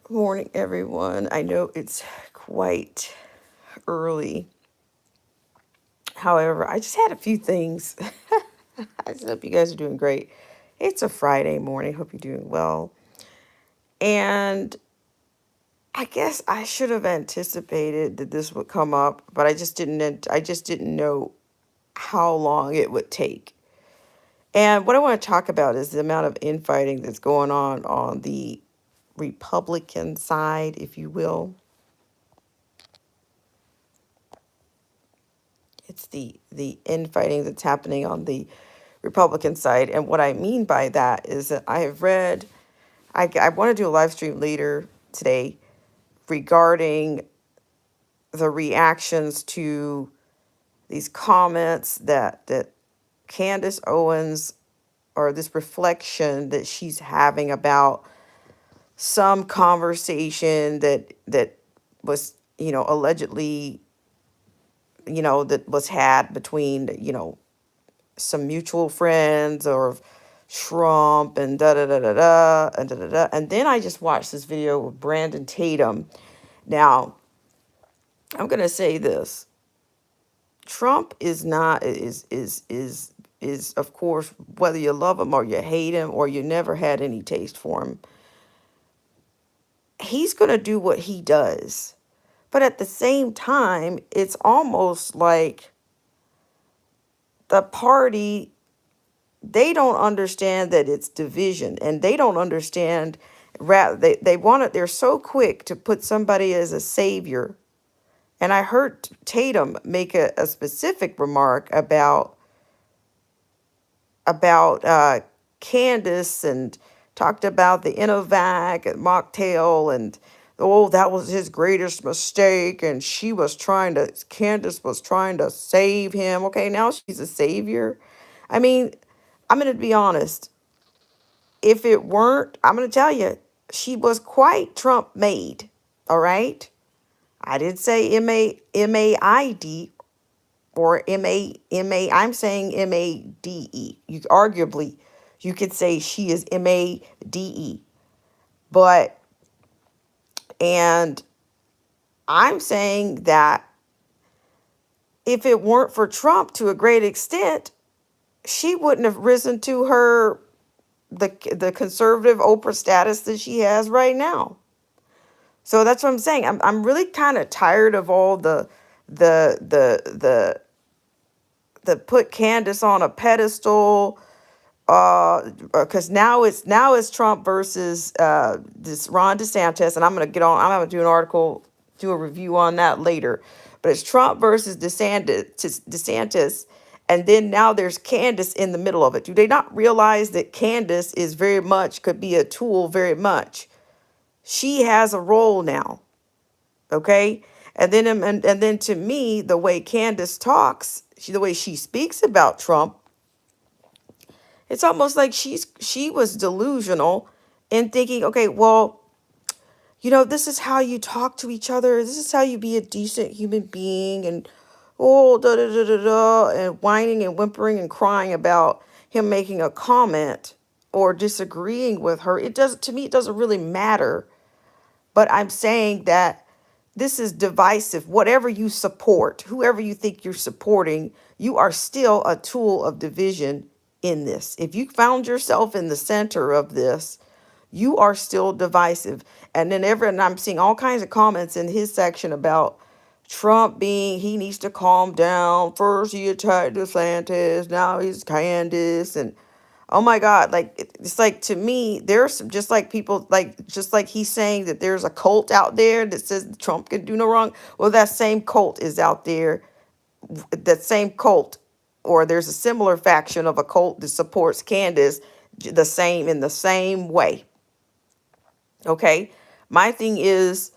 Morning, everyone. I know it's quite early. However, I just had a few things. I just hope you guys are doing great. It's a Friday morning. Hope you're doing well. And I guess I should have anticipated that this would come up, but I just didn't know how long it would take. And what I want to talk about is the amount of infighting that's going on the Republican side, if you will. It's the infighting that's happening on the Republican side. And what I mean by that is that I have read, I want to do a live stream later today regarding the reactions to these comments that Candace Owens, or this reflection that she's having about some conversation that was, allegedly, that was had between, some mutual friends or Trump and da da da da da and da da da. And then I just watched this video with Brandon Tatum. Now, I'm gonna say this. Trump is not is of course, whether you love him or you hate him or you never had any taste for him, he's gonna do what he does. But at the same time, it's almost like the party, they don't understand that it's division, and they don't understand, rather they want it, they're so quick to put somebody as a savior. And I heard Tatum make a specific remark about Candace, and talked about the Inovac and mocktail, and oh, that was his greatest mistake, and Candace was trying to save him. Okay, now she's a savior. I mean, I'm going to be honest. If it weren't, I'm going to tell you, she was quite Trump made. All right. I didn't say MAID or MA. I'm saying MADE. You could say she is MADE. But, and I'm saying that if it weren't for Trump to a great extent, she wouldn't have risen to the conservative Oprah status that she has right now. So that's what I'm saying. I'm really kind of tired of all the the the put Candace on a pedestal. Because now it's Trump versus this Ron DeSantis, and I'm gonna do an article, do a review on that later. But it's Trump versus DeSantis, and then now there's Candace in the middle of it. Do they not realize that Candace is very much, could be a tool, very much? She has a role now, okay? And then to me, the way Candace talks, the way she speaks about Trump, it's almost like she was delusional in thinking, okay, well, this is how you talk to each other. This is how you be a decent human being, and oh, da da da da da, and whining and whimpering and crying about him making a comment or disagreeing with her. It does, to me, it doesn't really matter. But I'm saying that this is divisive. Whatever you support, whoever you think you're supporting, you are still a tool of division in this. If you found yourself in the center of this, you are still divisive. And I'm seeing all kinds of comments in his section about Trump being, he needs to calm down. First he attacked DeSantis, now he's Candace, and oh my God, like it's like, to me, there's just like people, like just like he's saying that there's a cult out there that says Trump can do no wrong. Well, that same cult is out there. That same cult, or there's a similar faction of a cult that supports Candace in the same way. Okay. My thing is,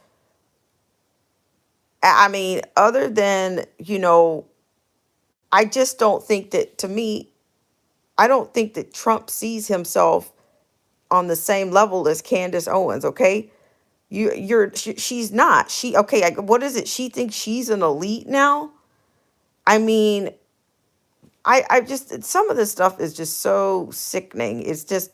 I mean, other than, I just don't think that, to me, I don't think that Trump sees himself on the same level as Candace Owens. Okay. She's not. Okay. What is it? She thinks she's an elite now. I mean, I just, some of this stuff is just so sickening. It's just,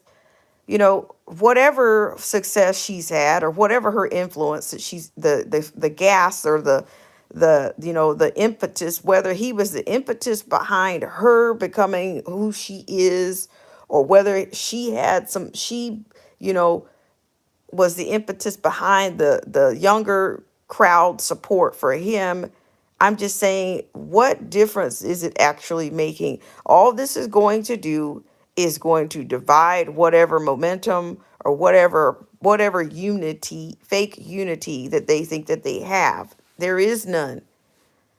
whatever success she's had or whatever her influence that she's the gas or the impetus, whether he was the impetus behind her becoming who she is, or whether she you know was the impetus behind the younger crowd support for him. I'm just saying, what difference is it actually making? All this is going to do is going to divide whatever momentum or whatever unity, fake unity that they think that they have. There is none.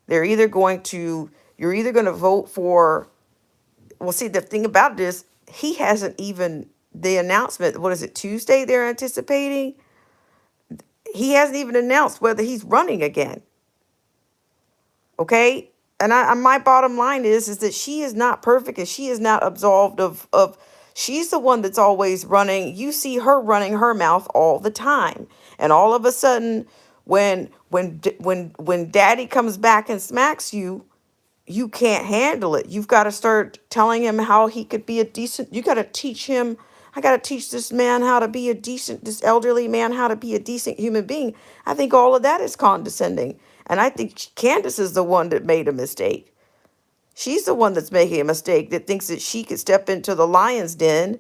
They're either going to you're either going to vote for, well, see, the thing about it is he hasn't even, the announcement, what is it, Tuesday they're anticipating? He hasn't even announced whether he's running again. Okay. And my bottom line is that she is not perfect, and she is not absolved of she's the one that's always running. You see her running her mouth all the time. And all of a sudden, when daddy comes back and smacks you, you can't handle it. You've got to start telling him how he could be a decent, you got to teach him. I got to teach this man how to be a decent, this elderly man, how to be a decent human being. I think all of that is condescending. And I think Candace is the one that made a mistake. She's the one that's making a mistake, that thinks that she could step into the lion's den,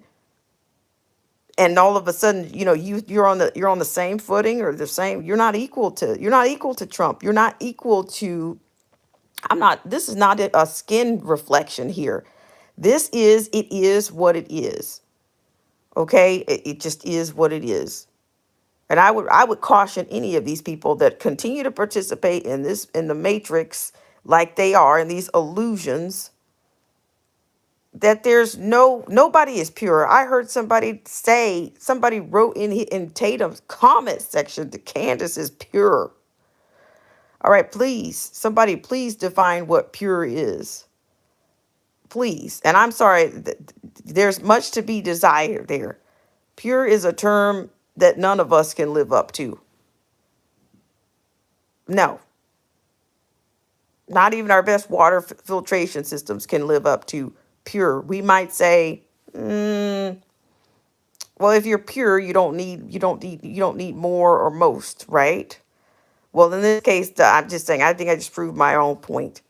and all of a sudden, you're on the same footing, or the same, you're not equal to Trump. You're not equal to, this is not a skin reflection here. It is what it is. Okay? It just is what it is. And I would caution any of these people that continue to participate in the matrix, like they are, in these illusions, that nobody is pure. I heard somebody wrote in Tatum's comment section that Candace is pure. All right, please, somebody please define what pure is. Please. And I'm sorry, there's much to be desired there. Pure is a term that none of us can live up to. No, not even our best water filtration systems can live up to pure. We might say, well, if you're pure, you don't need more or most, right? Well, in this case, I'm just saying, I think I just proved my own point.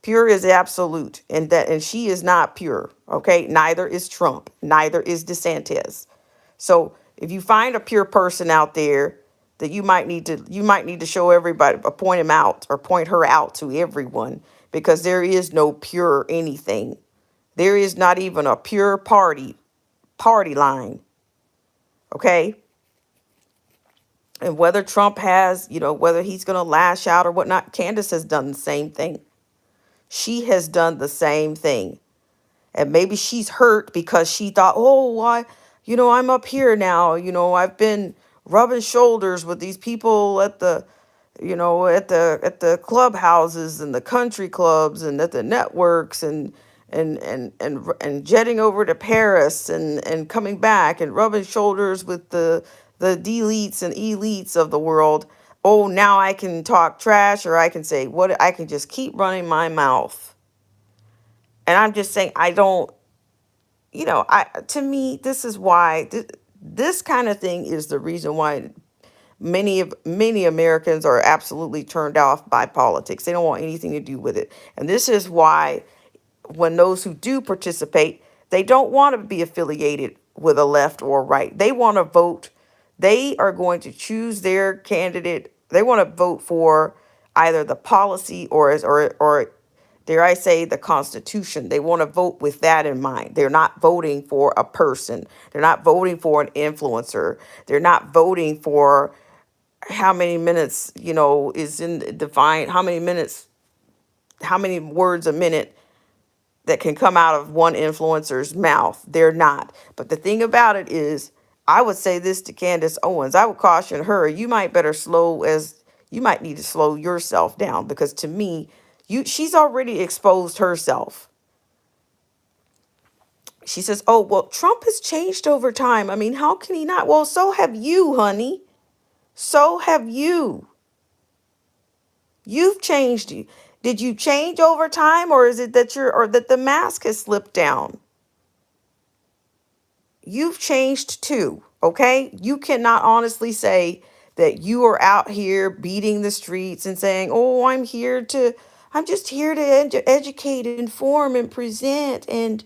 Pure is absolute, and she is not pure. Okay, neither is Trump, neither is DeSantis. So if you find a pure person out there that you might need to show everybody, or point him out, or point her out to everyone, because there is no pure anything. There is not even a pure party line. Okay. And whether Trump has, whether he's going to lash out or whatnot, Candace has done the same thing. She has done the same thing. And maybe she's hurt because she thought, oh, I'm up here now. I've been rubbing shoulders with these people at the clubhouses and the country clubs and at the networks, and jetting over to Paris and coming back and rubbing shoulders with the deletes and elites of the world. Oh, now I can talk trash, or I can say what, I can just keep running my mouth. And I'm just saying, I don't, to me, this is why this kind of thing is the reason why many Americans are absolutely turned off by politics. They don't want anything to do with it. And this is why, when those who do participate, they don't want to be affiliated with a left or right. They want to vote. They are going to choose their candidate. They want to vote for either the policy or dare I say, the Constitution. They want to vote with that in mind. They're not voting for a person. They're not voting for an influencer. They're not voting for how many minutes, is in defined, how many words a minute that can come out of one influencer's mouth. They're not. But the thing about it is, I would say this to Candace Owens. I would caution her, you might need to slow yourself down, because to me, she's already exposed herself. She says, oh, well, Trump has changed over time. I mean, how can he not? Well, so have you, honey. So have you. You've changed. Did you change over time, or is it that the mask has slipped down? you've changed too, okay? You cannot honestly say that you are out here beating the streets and saying, "Oh, I'm just here to educate, inform, and present and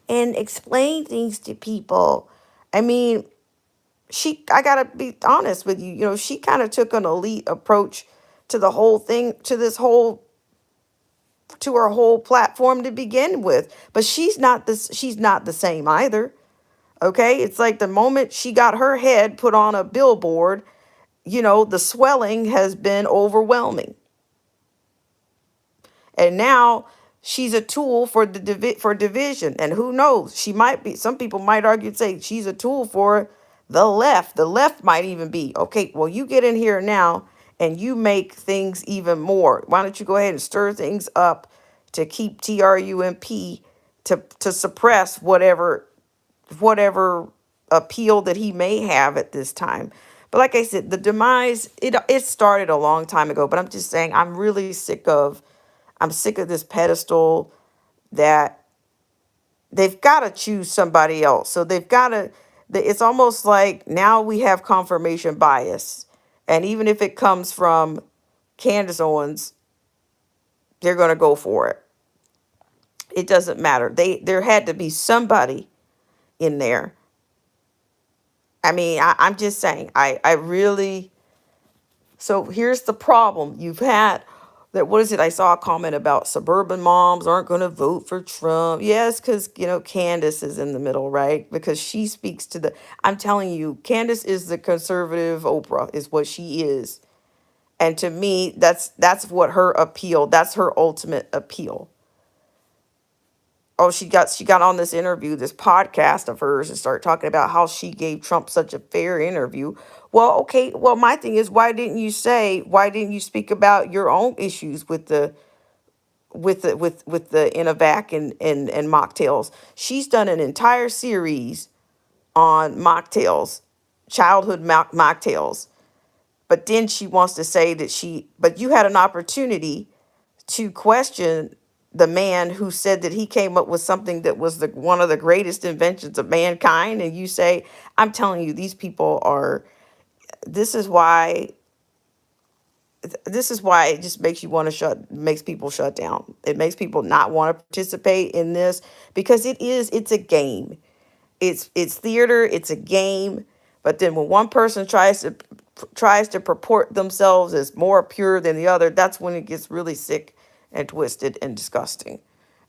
explain things to people." I mean, I gotta be honest with you. She kind of took an elite approach to the whole thing, to her whole platform to begin with. But she's not the same either. Okay, it's like the moment she got her head put on a billboard, the swelling has been overwhelming. And now she's a tool for for division. And who knows? She might be. Some people might argue and say she's a tool for the left. The left might even be okay. Well, you get in here now and you make things even more. Why don't you go ahead and stir things up to keep TRUMP to suppress whatever appeal that he may have at this time. But like I said, the demise, it started a long time ago. But I'm just saying, I'm sick of this pedestal that they've got to choose somebody else. So they've got to. It's almost like now we have confirmation bias, and even if it comes from Candace Owens, they're going to go for it. It doesn't matter. There had to be somebody in there. I mean, I'm just saying. I really. So here's the problem. You've had that, what is it? I saw a comment about suburban moms aren't going to vote for Trump. Yes, because, Candace is in the middle, right? Because she speaks to I'm telling you, Candace is the conservative Oprah, is what she is. And to me, that's what her appeal, that's her ultimate appeal. Oh, she got on this interview, this podcast of hers, and started talking about how she gave Trump such a fair interview. Well, okay. Well, my thing is, why didn't you speak about your own issues with the Inovac and mocktails? She's done an entire series on mocktails, childhood mocktails. But then she wants to say but you had an opportunity to question the man who said that he came up with something that was one of the greatest inventions of mankind, and you say, I'm telling you, these people are. This is why. This is why it just makes people shut down. It makes people not want to participate in this because it's a game. It's theater, it's a game. But then when one person tries to purport themselves as more pure than the other, that's when it gets really sick and twisted and disgusting.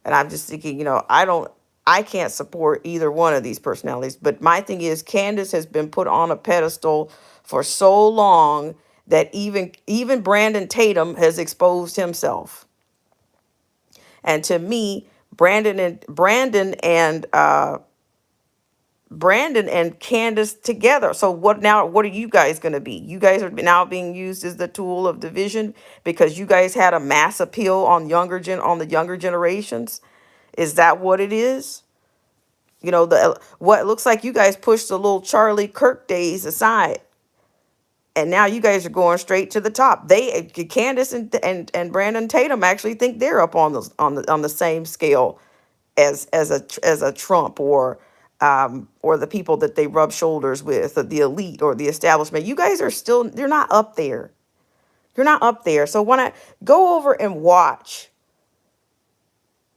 And I'm just thinking, I can't support either one of these personalities. But my thing is, Candace has been put on a pedestal for so long that even Brandon Tatum has exposed himself. And to me, Brandon and Candace together. So what now? What are you guys going to be? You guys are now being used as the tool of division because you guys had a mass appeal on the younger generations. Is that what it is? The what looks like you guys pushed the little Charlie Kirk days aside, and now you guys are going straight to the top. Candace and Brandon Tatum actually think they're up on the same scale as a Trump or the people that they rub shoulders with, or the elite or the establishment. You guys are still, you're not up there. You're not up there. So when I go over and watch,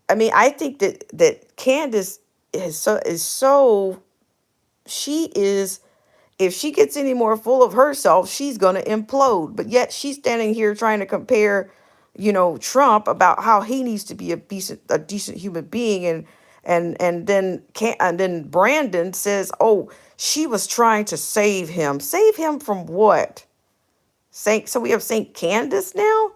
I mean, I think that Candace is so she is, if she gets any more full of herself, she's going to implode. But yet she's standing here trying to compare, Trump about how he needs to be a decent human being, and then Brandon says, "Oh, she was trying to save him. Save him from what? Saint. So we have Saint Candace now."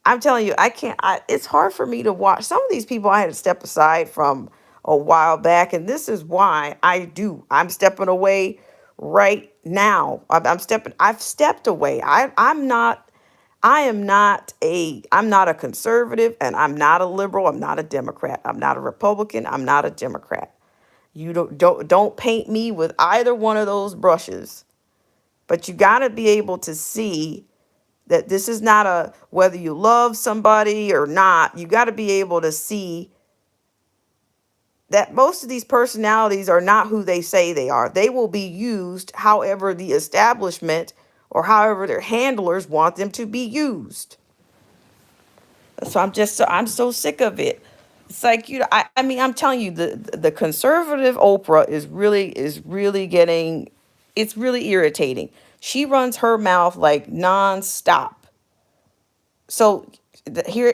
I'm telling you, I can't. It's hard for me to watch. Some of these people I had to step aside from a while back, and this is why I do. I'm stepping away right now. I've stepped away. I'm not. I am not a. I'm not a conservative, and I'm not a liberal. I'm not a Democrat. I'm not a Republican. I'm not a Democrat. You don't paint me with either one of those brushes. But you got to be able to see that this is not a whether you love somebody or not. You got to be able to see that most of these personalities are not who they say they are. They will be used however the establishment or however their handlers want them to be used. So I'm so sick of it. It's like, I mean, I'm telling you, the conservative Oprah is really getting, it's really irritating. She runs her mouth like nonstop. So here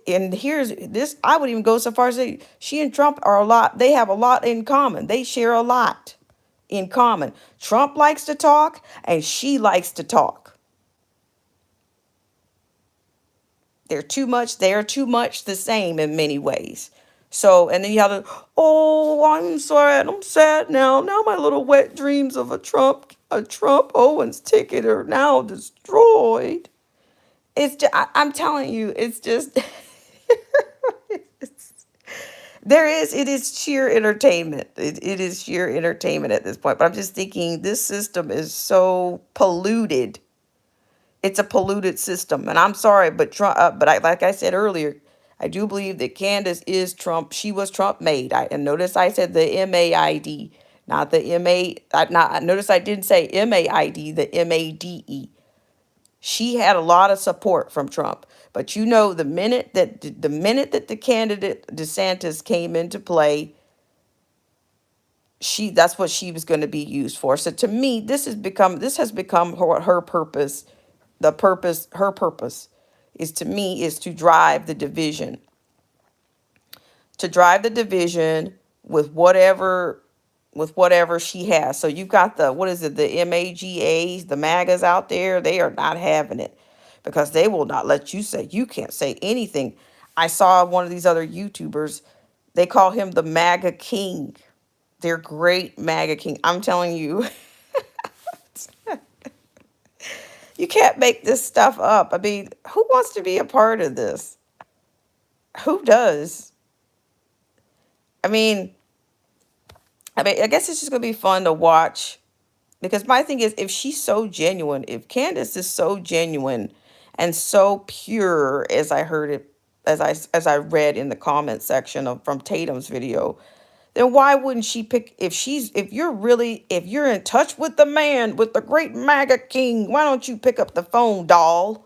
and here's this, I would even go so far as to say she and Trump are a lot, they have a lot in common. They share a lot in common. Trump likes to talk and she likes to talk. They're too much the same in many ways. So, and then you have the, oh, I'm sad now. Now my little wet dreams of a Trump Owens ticket are now destroyed. It's just, I'm telling you, it's just, it is sheer entertainment. It is sheer entertainment at this point. But I'm just thinking this system is so polluted. It's a polluted system. And I'm sorry, but Trump, like I said earlier, I do believe that Candace is Trump. She was Trump made. And notice I said the MAID, not the MA. Notice I didn't say MAID, the MADE. She had a lot of support from Trump. But the minute that the candidate DeSantis came into play, that's what she was going to be used for. So to me, this has become her purpose. Her purpose is to drive the division. To drive the division with whatever she has. So you've got what is it, the MAGAs, the MAGAs out there, they are not having it because they will not let you can't say anything. I saw one of these other YouTubers, they call him the MAGA King. They're great MAGA King. I'm telling you, you can't make this stuff up. I mean, who wants to be a part of this? Who does? I mean, I guess it's just gonna be fun to watch. Because my thing is, if she's so genuine, if Candace is so genuine and so pure, as I heard it, as I read in the comment section from Tatum's video, then why wouldn't she pick? If you're in touch with the man, with the great MAGA king, why don't you pick up the phone, doll,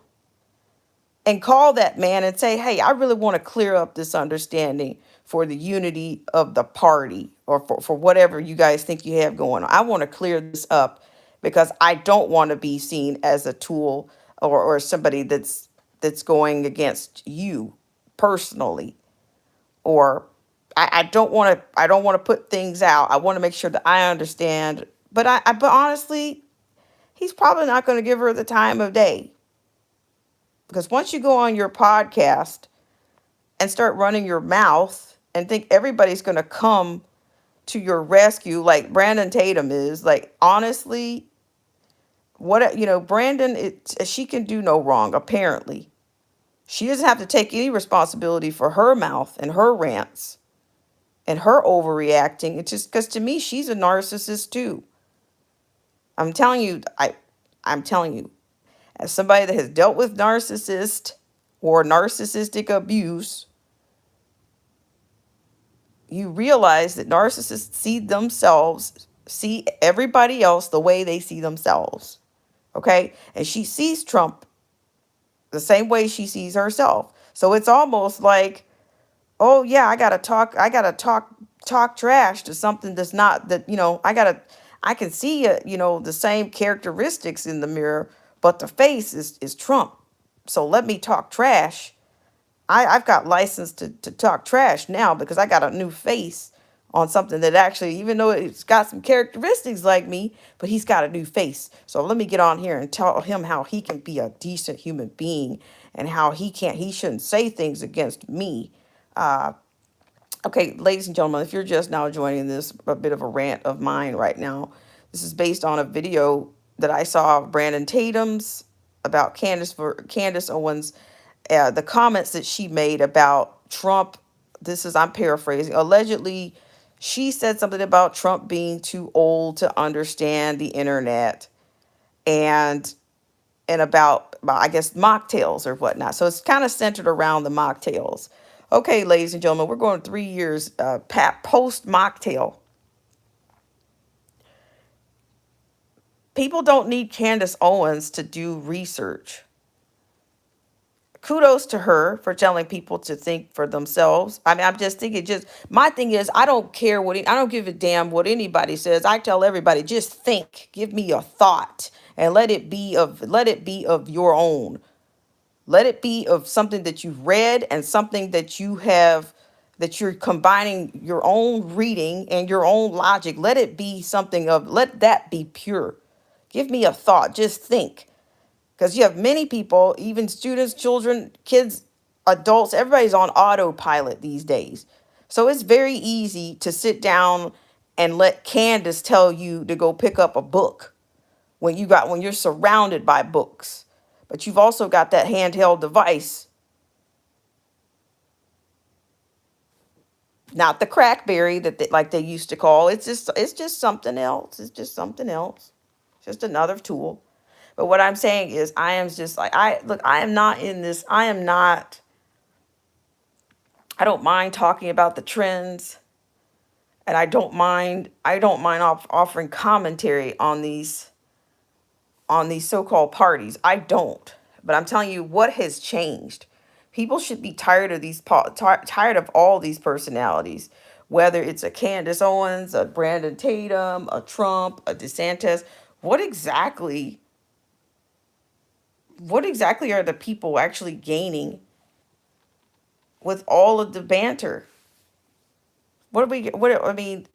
and call that man and say, hey, I really want to clear up this understanding for the unity of the party, or for whatever you guys think you have going on. I want to clear this up because I don't want to be seen as a tool, or somebody that's going against you personally. Or I don't want to put things out. I want to make sure that I understand. But honestly, he's probably not going to give her the time of day. Because once you go on your podcast and start running your mouth and think everybody's going to come to your rescue like Brandon Tatum is, like, honestly, Brandon, she can do no wrong, apparently. She doesn't have to take any responsibility for her mouth and her rants and her overreacting. It's just because, to me, she's a narcissist too. I'm telling you, I'm telling you, as somebody that has dealt with narcissist or narcissistic abuse, you realize that narcissists see everybody else the way they see themselves. Okay? And she sees Trump the same way she sees herself. So it's almost like, oh yeah, I gotta talk trash to something that's not, that, I can see, the same characteristics in the mirror, but the face is Trump. So let me talk trash. I've got license to talk trash now because I got a new face on something that actually, even though it's got some characteristics like me, but he's got a new face. So let me get on here and tell him how he can be a decent human being and how he shouldn't say things against me. Okay, ladies and gentlemen, if you're just now joining this, a bit of a rant of mine right now. This is based on a video that I saw of Brandon Tatum's about Candace Owens, the comments that she made about Trump. I'm paraphrasing. Allegedly, she said something about Trump being too old to understand the internet, and about, I guess, mocktails or whatnot. So it's kind of centered around the mocktails. Okay, ladies and gentlemen, we're going 3 years post mocktail. People don't need Candace Owens to do research. Kudos to her for telling people to think for themselves. I mean, I'm just thinking, just my thing is, I don't care what, I don't give a damn what anybody says. I tell everybody, just think, give me a thought and let it be of your own. Let it be of something that you've read and something that you have, that you're combining your own reading and your own logic. Let it be something of, let that be pure. Give me a thought, just think. Because you have many people, even students, children, kids, adults, everybody's on autopilot these days. So it's very easy to sit down and let Candace tell you to go pick up a book when you're surrounded by books. But you've also got that handheld device, not the crackberry that like they used to call. It's just something else. It's just something else. Just another tool. But what I'm saying is, I am just like, I am not in this. I don't mind talking about the trends, and I don't mind offering commentary on these so-called parties. I don't. But I'm telling you what has changed. People should be tired of tired of all these personalities, whether it's a Candace Owens, a Brandon Tatum, a Trump, a DeSantis. What exactly what exactly are the people actually gaining with all of the banter? I mean,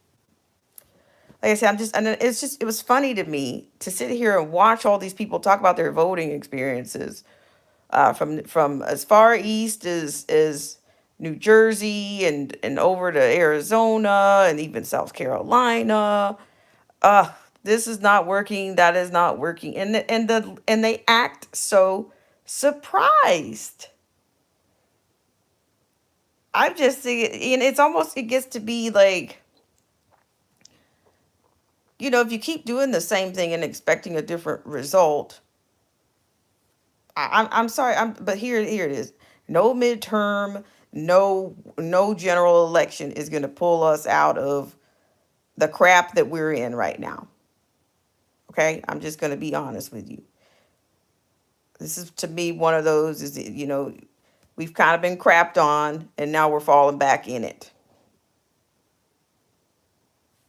like I said, and it was funny to me to sit here and watch all these people talk about their voting experiences, from as far east as New Jersey and over to Arizona and even South Carolina. Uh, this is not working. That is not working, and they act so surprised. I'm just thinking, and it gets to be like, if you keep doing the same thing and expecting a different result, I'm sorry, but here it is. No midterm, no general election is going to pull us out of the crap that we're in right now. Okay, I'm just going to be honest with you. This is, to me, one of those is, we've kind of been crapped on, and now we're falling back in it.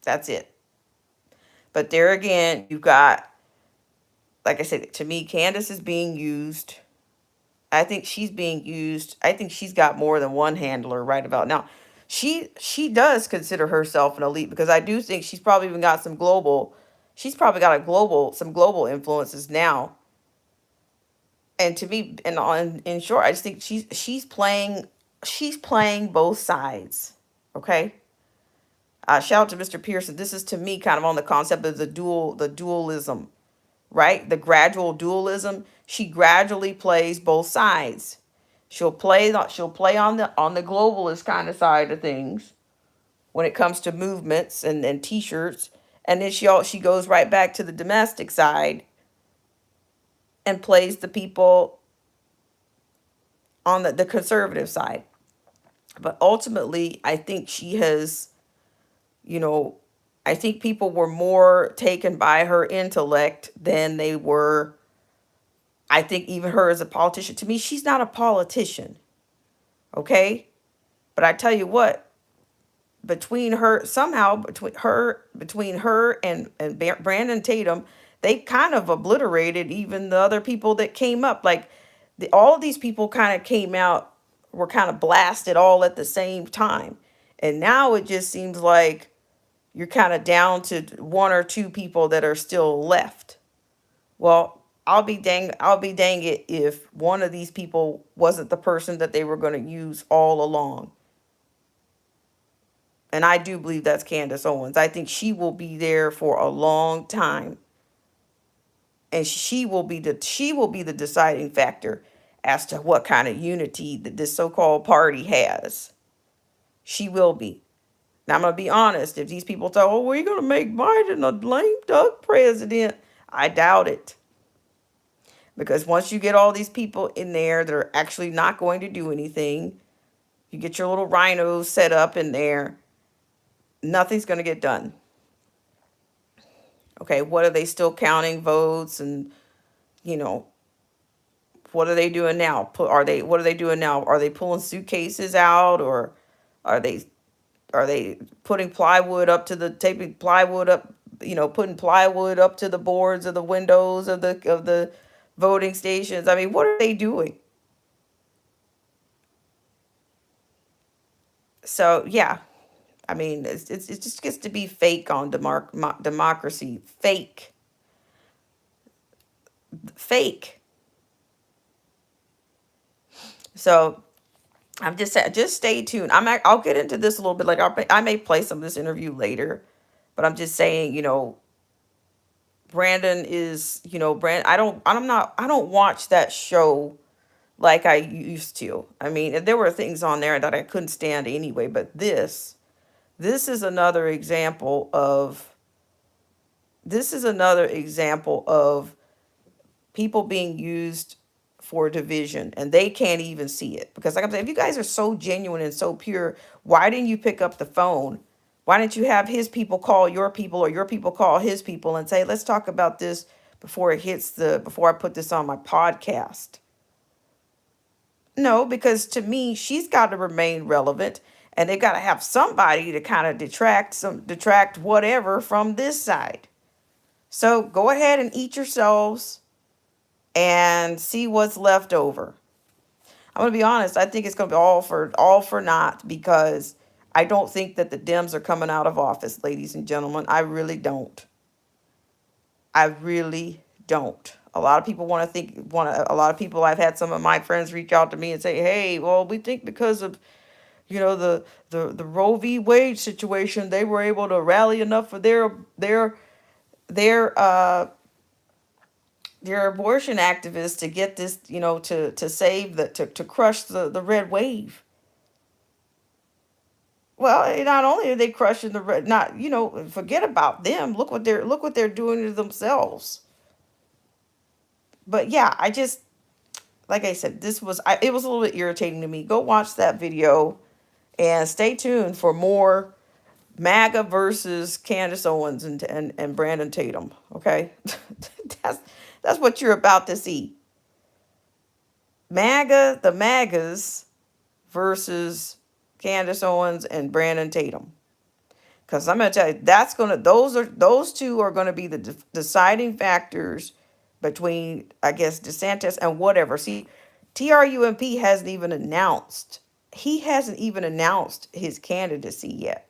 That's it. But there again, you've got, like I said, to me, Candace is being used. I think she's being used. I think she's got more than one handler right about now. She does consider herself an elite, because I do think she's probably even got some global. She's probably got some global influences now. And to me, and in short, I just think she's playing both sides. Okay. Shout out to Mr. Pearson. This is, to me, kind of on the concept of the dualism, right? The gradual dualism. She gradually plays both sides. She'll play on the globalist kind of side of things when it comes to movements and t-shirts, and then she goes right back to the domestic side and plays the people on the conservative side. But ultimately, I think she has, you know, I think people were more taken by her intellect than they were. I think even her as a politician. To me, she's not a politician. Okay. But I tell you what, between her and Brandon Tatum, they kind of obliterated even the other people that came up. Like, all of these people kind of came out, were kind of blasted all at the same time, and now it just seems like you're kind of down to one or two people that are still left. Well, I'll be dang it if one of these people wasn't the person that they were going to use all along. And I do believe that's Candace Owens. I think she will be there for a long time. And she will be the deciding factor as to what kind of unity that this so-called party has. She will be. Now, I'm gonna be honest. If these people say, "Oh, we're gonna make Biden a lame duck president," I doubt it. Because once you get all these people in there that are actually not going to do anything, You get your little rhinos set up in there. Nothing's going to get done. Okay, what are they still counting votes and you know what are they doing now? Are they what are they doing now? Are they pulling suitcases out or are they are they putting plywood up to the taping plywood up, putting plywood up to the boards of the windows of the voting stations? I mean, what are they doing? So, yeah, I mean, it just gets to be fake on democracy. Fake. Fake. So, I'm just saying, just stay tuned. I'll get into this a little bit later. I may play some of this interview later, but I'm just saying, Brandon is, I don't watch that show like I used to. I mean, there were things on there that I couldn't stand anyway, but this is another example of people being used for division and they can't even see it because like I'm saying, if you guys are so genuine and so pure, why didn't you pick up the phone? Why didn't you have his people call your people or your people call his people and say, let's talk about this before I put this on my podcast? No, because to me, she's got to remain relevant and they got to have somebody to kind of detract whatever from this side. So go ahead and eat yourselves and see what's left over. I'm gonna be honest. I think it's gonna be all for naught because I don't think that the Dems are coming out of office, ladies and gentlemen. I really don't. I really don't. A lot of people a lot of people. I've had some of my friends reach out to me and say, "Hey, well, we think because of the Roe v. Wade situation, they were able to rally enough for their their abortion activists to get this, to save to crush the red wave." Well, not only are they crushing the red, not forget about them. Look what they're doing to themselves. But yeah, I just like I said, it was a little bit irritating to me. Go watch that video and stay tuned for more MAGA versus Candace Owens and Brandon Tatum. Okay, that's that's what you're about to see. The MAGAs versus Candace Owens and Brandon Tatum. Because I'm gonna tell you, those two are gonna be the deciding factors between I guess DeSantis and whatever. See, TRUMP hasn't even announced his candidacy yet.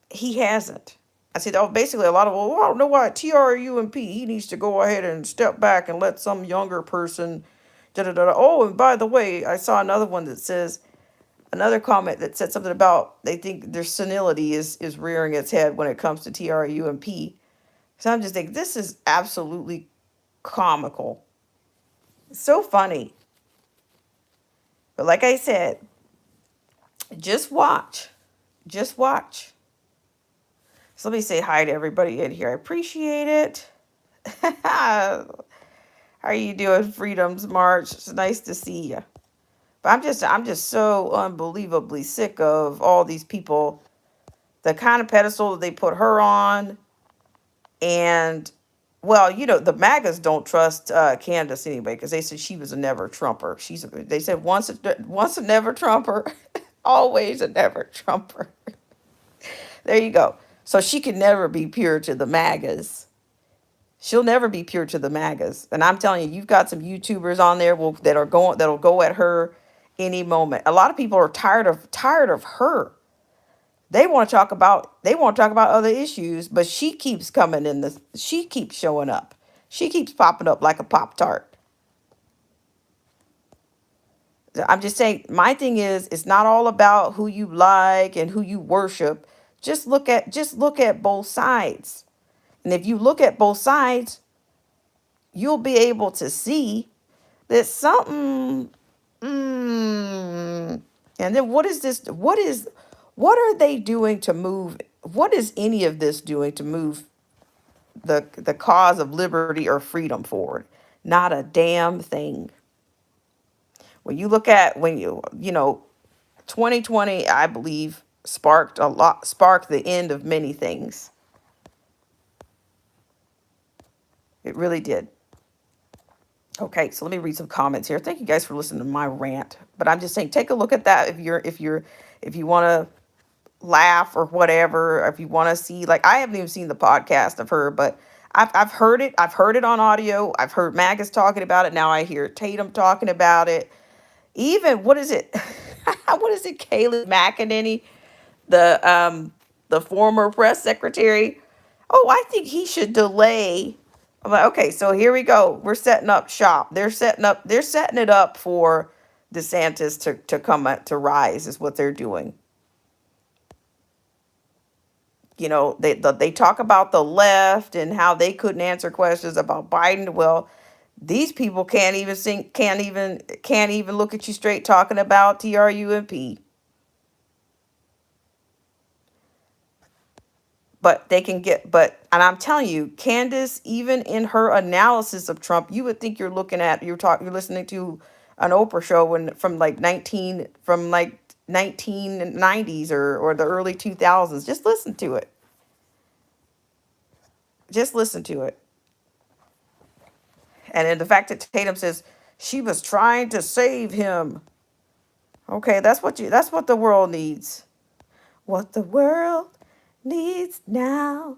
He hasn't. I said, oh, basically a lot of, well, I don't know why TRUMP, he needs to go ahead and step back and let some younger person, da da da. Oh, and by the way, I saw another comment that said something about they think their senility is rearing its head when it comes to TRUMP. So I'm just thinking, this is absolutely comical. So funny. But like I said, just watch. Just watch. So let me say hi to everybody in here. I appreciate it. How are you doing, Freedom's March? It's nice to see you. But I'm just so unbelievably sick of all these people, the kind of pedestal that they put her on, and well, the MAGAs don't trust Candace anyway because they said she was a never Trumper. They said once a never Trumper, always a never Trumper. There you go. So she can never be pure to the MAGAs. She'll never be pure to the MAGAs. And I'm telling you, you've got some YouTubers on there that'll go at her any moment. A lot of people are tired of her. They want to talk about other issues, but she keeps she keeps showing up. She keeps popping up like a Pop Tart. I'm just saying, my thing is it's not all about who you like and who you worship. Just look at both sides. And if you look at both sides, you'll be able to see that something and then what are they doing to move, what is any of this doing to move the cause of liberty or freedom forward? Not a damn thing. When you look at, 2020, I believe, sparked the end of many things. It really did. Okay, so let me read some comments here. Thank you guys for listening to my rant. But I'm just saying, take a look at that if you want to laugh or whatever, or if you want to see, like, I haven't even seen the podcast of her, but I've heard it. I've heard it on audio. I've heard Magus talking about it. Now I hear Tatum talking about it. Even what is it? What is it? Kayleigh McEnany, the former press secretary. Oh, I think he should delay. I'm like, okay, so here we go. We're setting up shop. They're setting it up for DeSantis to come to rise is what they're doing. They talk about the left and how they couldn't answer questions about Biden. Well, these people can't even look at you straight talking about TRUMP. But they can and I'm telling you, Candace, even in her analysis of Trump, you would think you're listening to an Oprah show from like 1990s or the early 2000s. Just listen to it. Just listen to it. And then the fact that Tatum says she was trying to save him. Okay, that's what the world needs. What the world needs now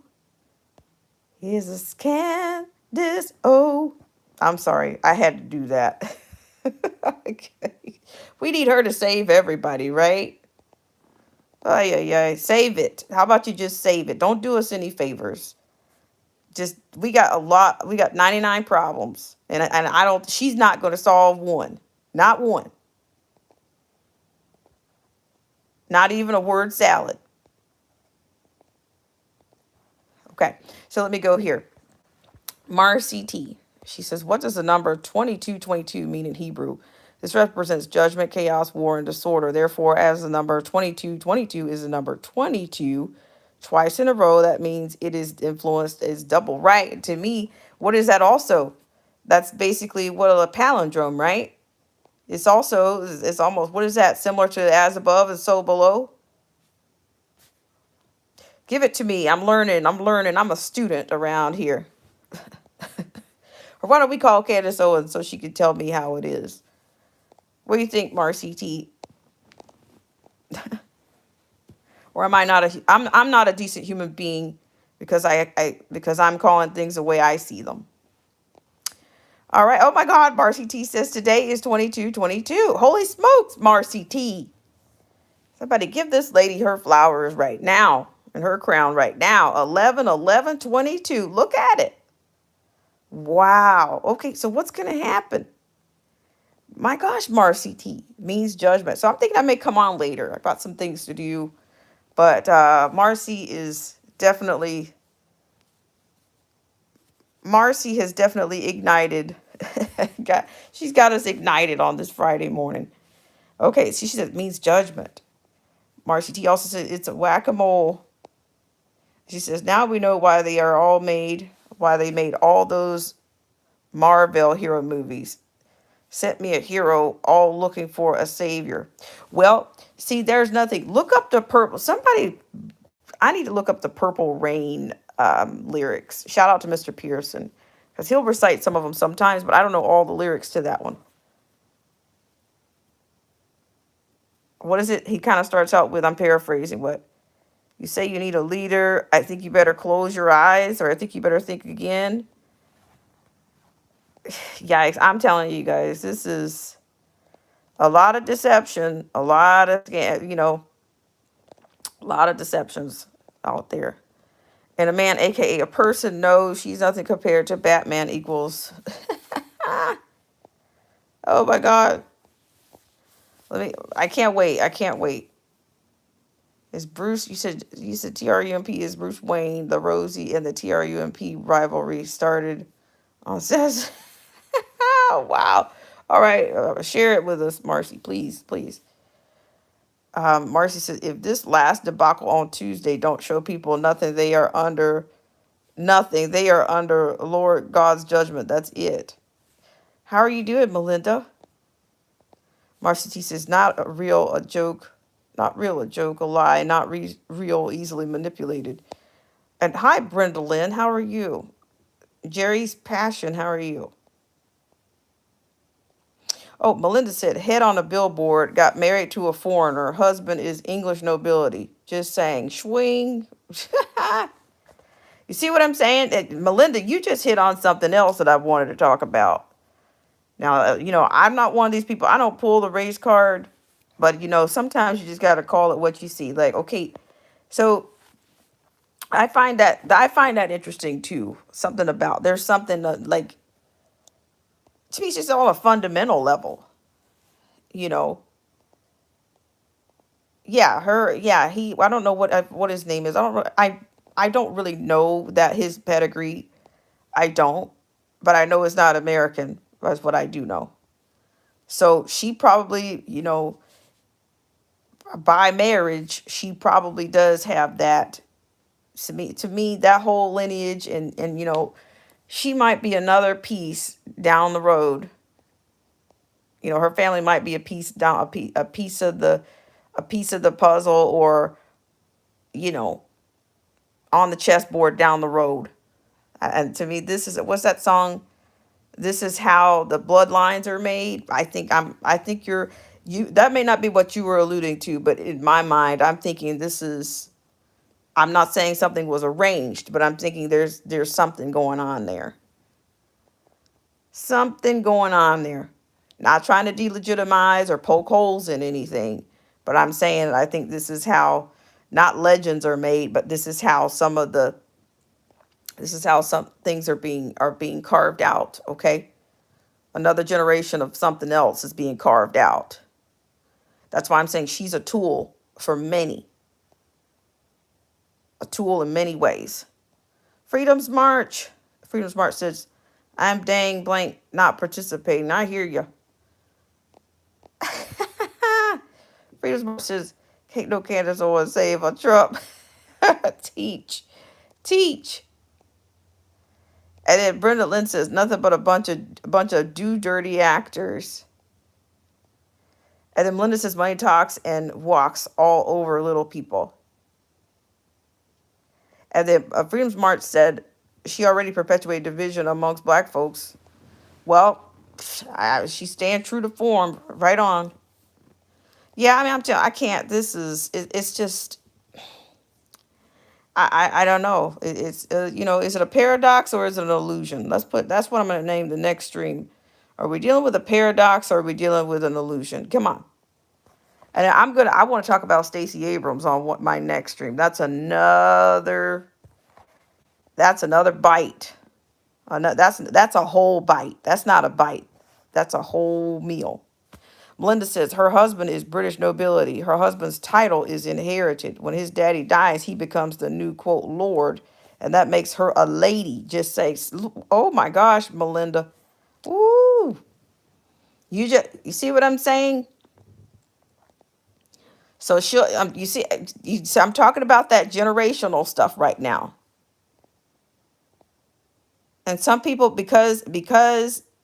is a Candace. Oh, I'm sorry. I had to do that. Okay. We need her to save everybody, right? Oh, yeah. Save it. How about you just save it? Don't do us any favors. We got 99 problems. And I don't, she's not going to solve one. Not one. Not even a word salad. Okay. So let me go here. Marcy T. She says, what does the number 2222 mean in Hebrew? This represents judgment, chaos, war, and disorder. Therefore, as the number 2222 is the number 22 twice in a row, that means it is influenced as double, right? To me, what is that also? That's basically what a palindrome, right? It's almost, what is that? Similar to as above is so below? Give it to me. I'm learning. I'm a student around here. Or why don't we call Candace Owens so she can tell me how it is? What do you think, Marcy T? Or am I not I'm not a decent human being because because I'm calling things the way I see them. All right. Oh my God, Marcy T says today is 22/22. Holy smokes, Marcy T. Somebody give this lady her flowers right now and her crown right now. 11/11/22. Look at it. Wow. Okay, so what's going to happen? My gosh, Marcy T means judgment. So I'm thinking I may come on later. I've got some things to do. But Marcy has definitely ignited. She's got us ignited on this Friday morning. Okay, so she said it means judgment. Marcy T also said it's a whack-a-mole. She says, now we know why they made all those Marvel hero movies. Sent me a hero, all looking for a savior. Well, see, there's nothing. Look up the purple. I need to look up the Purple Rain lyrics. Shout out to Mr. Pearson, because he'll recite some of them sometimes, but I don't know all the lyrics to that one. What is it? He kind of starts out with, I'm paraphrasing, what? You say you need a leader. I think you better close your eyes, or I think you better think again. Yikes, I'm telling you guys, this is a lot of deception, a lot of, a lot of deceptions out there. And a man, aka a person, knows she's nothing compared to Batman equals. Oh my God. I can't wait. Is Bruce, you said TRUMP is Bruce Wayne, the Rosie, and the TRUMP rivalry started on says. Oh, wow. All right. Share it with us, Marcy, please. Marcy says, if this last debacle on Tuesday don't show people nothing, they are under nothing. They are under Lord God's judgment. That's it. How are you doing, Melinda? Marcy T says, not a real, a joke, not real, a joke, a lie, not real, easily manipulated. And hi, Brenda Lynn, how are you? Jerry's Passion, how are you? Oh, Melinda said, head on a billboard, got married to a foreigner. Husband is English nobility. Just saying, swing. You see what I'm saying? Melinda, you just hit on something else that I wanted to talk about. Now, I'm not one of these people. I don't pull the race card, but sometimes you just got to call it what you see. Like, okay, so I find that interesting too. Something about there's something like to me, it's just on a fundamental level. You know, yeah, her, yeah, he. I don't know what his name is. I don't really know that his pedigree. I don't, but I know it's not American. That's what I do know. So she probably, by marriage, she probably does have that. To me, that whole lineage, and she might be another piece down the road. Her family might be a piece down, a piece of the puzzle, or you know, on the chessboard down the road. And to me, this is what's that song? This is how the bloodlines are made. I think you that may not be what you were alluding to, but in my mind, I'm thinking this is. I'm not saying something was arranged, but I'm thinking there's something going on there. Something going on there. Not trying to delegitimize or poke holes in anything, but I'm saying I think this is how not legends are made, but this is how some things are being carved out, okay? Another generation of something else is being carved out. That's why I'm saying she's a tool for many, a tool in many ways. Freedom's March. Freedom's March says, I'm dang blank not participating. I hear you. Freedom's March says, can't no Candace or save a Trump. Teach. Teach. And then Brenda Lynn says, nothing but a bunch of do dirty actors. And then Melinda says, money talks and walks all over little people. And then Freedom's March said, she already perpetuated division amongst black folks. Well, she's staying true to form. Right on. Yeah, I mean, I'm telling. I can't. It's just. I don't know. Is it a paradox or is it an illusion? That's what I'm going to name the next stream. Are we dealing with a paradox or are we dealing with an illusion? Come on. And I want to talk about Stacey Abrams on my next stream. That's another bite. That's a whole bite. That's not a bite. That's a whole meal. Melinda says her husband is British nobility. Her husband's title is inherited. When his daddy dies, he becomes the new quote lord, and that makes her a lady. Just say, oh my gosh, Melinda, ooh, you see what I'm saying? So you see, so I'm talking about that generational stuff right now. And some people, because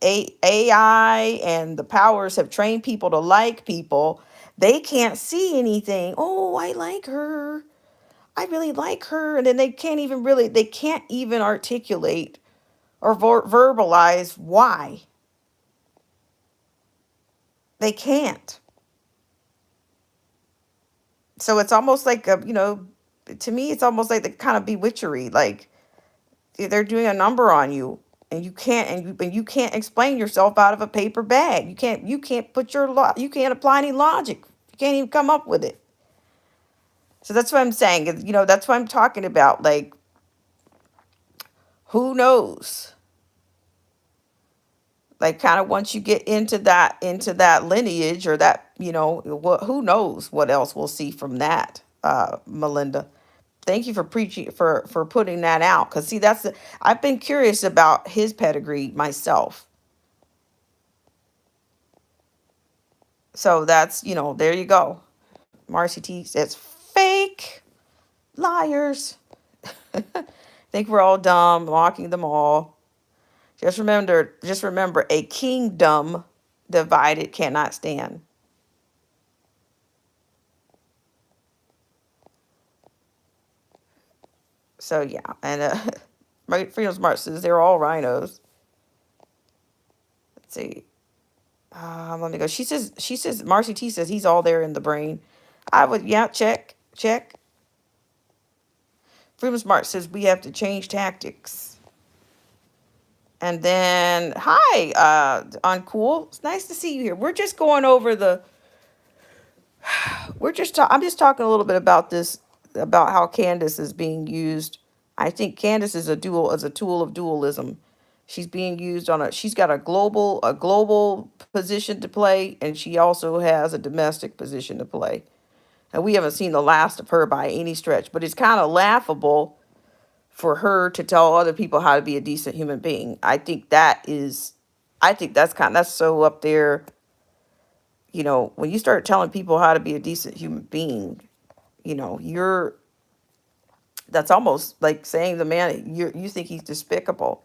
AI and the powers have trained people to like people, they can't see anything. Oh, I like her. I really like her. And then they can't even articulate or verbalize why. They can't. So it's almost like, to me, it's almost like the kind of bewitchery. Like they're doing a number on you, and you can't explain yourself out of a paper bag. You can't you can't apply any logic. You can't even come up with it. So that's what I'm saying. That's what I'm talking about. Like, who knows? Like, kind of once you get into that lineage, or that, who knows what else we'll see from that, Melinda. Thank you for preaching, for putting that out. Because see, I've been curious about his pedigree myself. So that's, there you go. Marcy T says fake liars. Think we're all dumb, mocking them all. Just remember, a kingdom divided cannot stand. So yeah, and my Freedom Smart says they're all rhinos. Let's see. Let me go. She says Marcy T says he's all there in the brain. I would, yeah, check. Freedom Smart says we have to change tactics. And then hi, Uncool. It's nice to see you here. We're just going over the I'm just talking a little bit about this, about how Candace is being used. I think Candace is a tool of dualism. She's being used on a she's got a global position to play, and she also has a domestic position to play. And we haven't seen the last of her by any stretch, but it's kind of laughable for her to tell other people how to be a decent human being. I think that's so up there. When you start telling people how to be a decent human being, you're that's almost like saying the man you think he's despicable.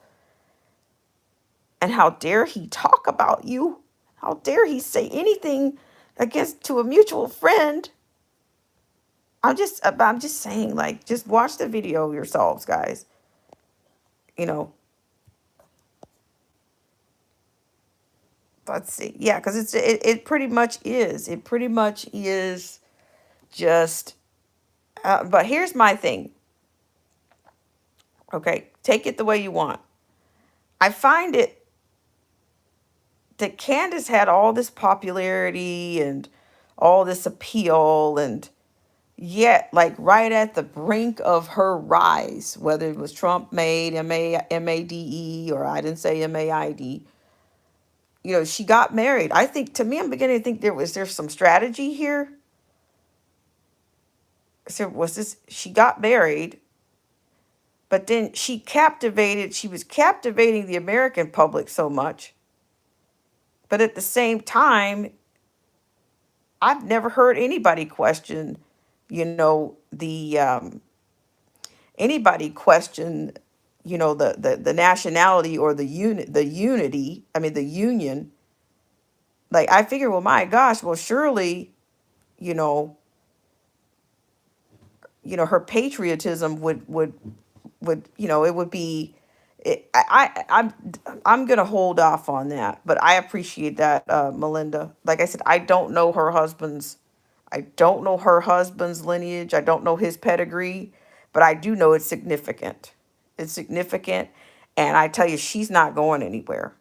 And how dare he talk about you? How dare he say anything against to a mutual friend? I'm just saying, like, just watch the video yourselves, guys. You know, let's see. Yeah, because it pretty much is. It pretty much is just. But here's my thing. Okay, take it the way you want. I find it that Candace had all this popularity and all this appeal, and yet, like, right at the brink of her rise, whether it was Trump made MADE, or I didn't say MAID, she got married. I think, to me, I'm beginning to think there's some strategy here. So she got married, but then she was captivating the American public so much. But at the same time, I've never heard anybody question, the anybody question, the nationality or the unity. I mean, the union. Like, I figure, well, my gosh, well, surely, you know, her patriotism would, it would be. I'm gonna hold off on that, but I appreciate that, Melinda. Like I said, I don't know her husband's lineage. I don't know his pedigree, but I do know it's significant. It's significant, and I tell you, she's not going anywhere.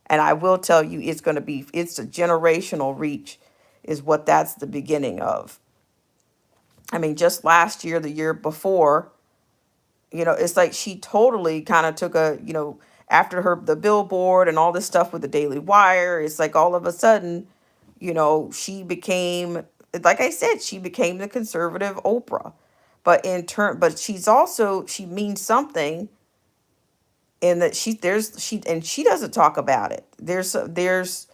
And I will tell you, it's a generational reach, is what that's the beginning of. I mean, just last year, the year before, it's like she totally kind of took after the billboard and all this stuff with the Daily Wire. It's like all of a sudden, she became, like I said, she became the conservative Oprah. But she means something in that she doesn't talk about it. There's the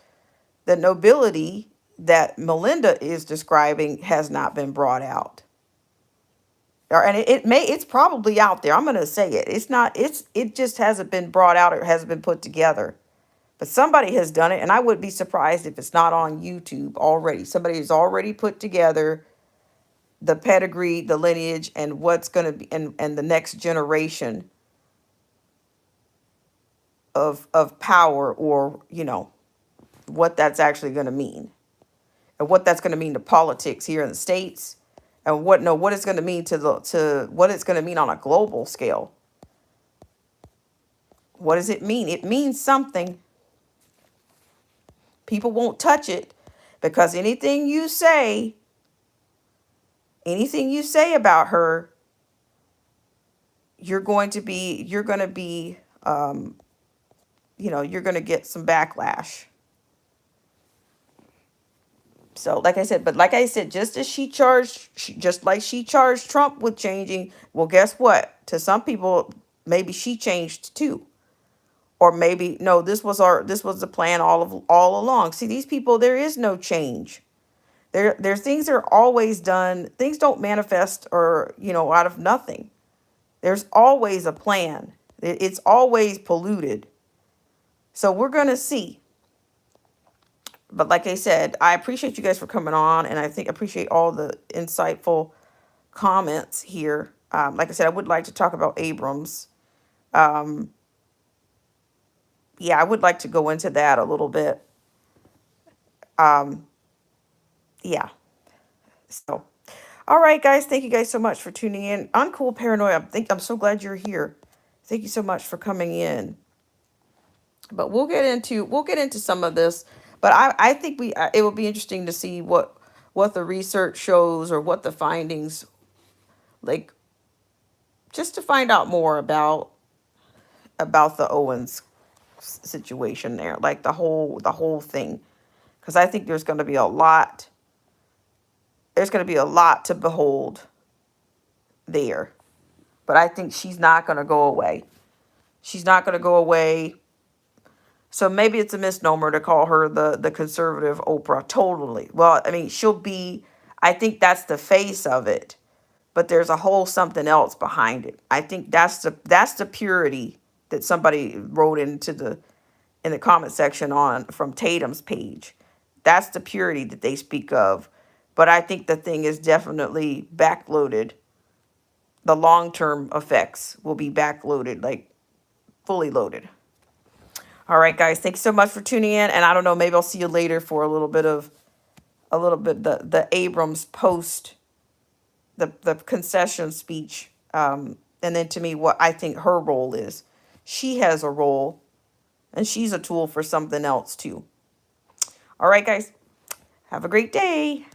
nobility that Melinda is describing has not been brought out. And it's probably out there. I'm going to say it. It's not, it just hasn't been brought out, or hasn't been put together. But somebody has done it, and I wouldn't be surprised if it's not on YouTube already. Somebody has already put together the pedigree, the lineage, and what's going to be, and the next generation of power, or what that's actually going to mean, and what that's going to mean to politics here in the States, and what it's going to mean to what it's going to mean on a global scale. What does it mean? It means something. People won't touch it, because anything you say about her, you're going to be you're going to get some backlash. So, like I said, just like she charged Trump with changing, well, guess what? To some people, maybe she changed too. Or maybe, no, this was the plan all along. See, these people, there is no change. There's things that are always done. Things don't manifest, or, out of nothing. There's always a plan. It's always polluted. So we're going to see. But like I said, I appreciate you guys for coming on, and I appreciate all the insightful comments here. Like I said, I would like to talk about Abrams. Um, yeah, I would like to go into that a little bit. Um, yeah. So, all right, guys. Thank you guys so much for tuning in. Uncool Paranoia. I'm so glad you're here. Thank you so much for coming in. But we'll get into some of this. But I think it will be interesting to see what the research shows or what the findings, like, just to find out more about the Owens situation there, like the whole thing, because I think there's going to be a lot to behold there. But I think she's not going to go away. She's not going to go away. So maybe it's a misnomer to call her the conservative Oprah. Totally. Well, I mean, I think that's the face of it, but there's a whole something else behind it. I think that's the purity that somebody wrote in the comment section on from Tatum's page. That's the purity that they speak of. But I think the thing is definitely backloaded. The long-term effects will be backloaded, like fully loaded. All right, guys, thanks so much for tuning in. And I don't know, maybe I'll see you later for a little bit the Abrams post, the concession speech. And then to me, what I think her role is. She has a role, and she's a tool for something else too. All right, guys, have a great day.